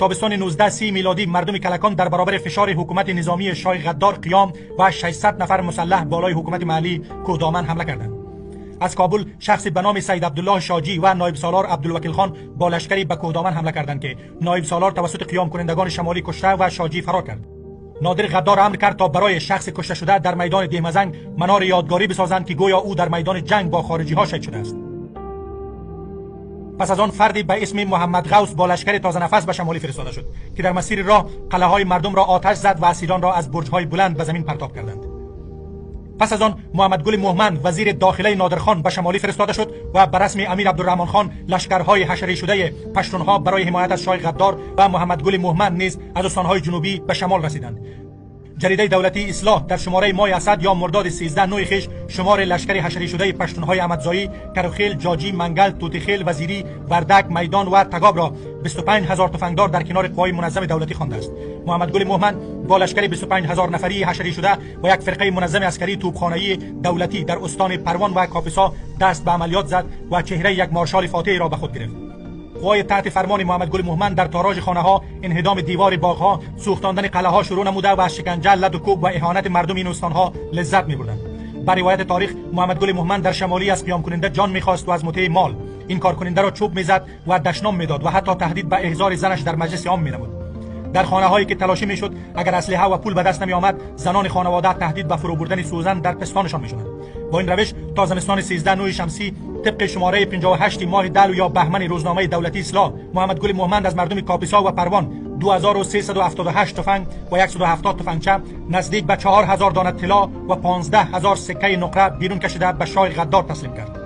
تابستان 1930 میلادی مردم کلکان در برابر فشار حکومت نظامی شاه غدار قیام و 600 نفر مسلح بالای حکومت محلی کوهدامن حمله کردند. از کابل شخصی به نام سید عبدالله شاجی و نایب سالار عبدالوکیل خان با لشکری به کوهدامن حمله کردند که نایب سالار توسط قیام کنندگان شمالی کشته و شاجی فرار کرد. نادر غدار امر کرد تا برای شخص کشته شده در میدان دیمزنگ منار یادگاری بسازند که گویا او در میدان جنگ با خارجی ها شهید شده است. پس از آن فردی به اسم محمد غوث با لشکر تازه نفس به شمالی فرستاده شد که در مسیر راه قلعه های مردم را آتش زد و اسیران را از برج های بلند به زمین پرتاب کردند. پس از آن محمد گل مهمند وزیر داخله نادرخان به شمالی فرستاده شد و به رسم امیر عبدالرحمن خان لشکرهای حشری شده پشتونها برای حمایت از شاه غدار و محمد گل مهمند نیز از استانهای جنوبی به شمال رسیدند. جریده دولتی اصلاح در شماره ماه اسد یا مرداد 13 نوع خویش شمار لشکر حشری شده پشتونهای احمدزایی، کروخیل، جاجی، منگل، توتیخیل، وزیری، وردک، میدان و تگاب را 25000 تفنگدار در کنار قوای منظم دولتی خوانده است. محمد گل مهمند با لشکر 25000 نفری حشری شده و یک فرقه منظم عسکری توپخانه‌ای دولتی در استان پروان و کاپیسا دست به عملیات زد و چهره یک مارشال فاتح را به خود گرفت. قوای تحت فرمان محمد گل مهمند در تاراج خانه ها، انهدام دیوار باغ ها، سوختاندن قلعه ها شروع نموده و از شکنجه، لد و کوب و اهانت مردم این استان ها لذت می‌بردند. بر روایت تاریخ محمد گل مهمند در شمالی از قیام کننده جان می‌خواست و از متع مال. این کار کننده را چوب می‌زد و دشنام می‌داد و حتی تهدید به احضار زنش در مجلس عام می‌نمود. در خانه هایی که تلاشی میشد اگر اسلحه و پول به دست نمی آمد زنان خانواده تهدید به فرو بردن سوزن در پستانشان میشدند. با این روش تا زمستان 13 نوع شمسی طبق شماره 58 ماه دلو یا بهمن روزنامه دولتی اصلاح محمد گل مهمند از مردم کاپیسا و پروان 2378 تفنگ و 170 تفنگچه نزدیک به 4000 دانه طلا و 15000 سکه نقره بیرون کشیده به شاه غدار تسلیم کرد.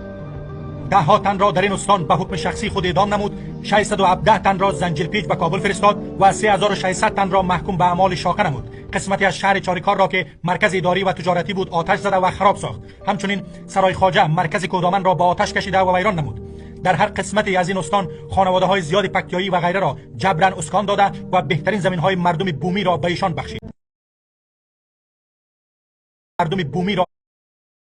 10 تن را در این استان به حکم شخصی خود اعدام نمود، 617 تن را زنجیرپیچ به کابل فرستاد و 3600 تن را محکوم به اعمال شاقه نمود. قسمتی از شهر چاریکار را که مرکز اداری و تجارتی بود آتش زده و خراب ساخت. همچنین سرای خواجه مرکز کوهدامن را با آتش کشیده و ویران نمود. در هر قسمتی از این استان خانواده‌های زیاد پکتیایی و غیره را جبران اسکان داده و بهترین زمین‌های مردم بومی را به ایشان بخشید.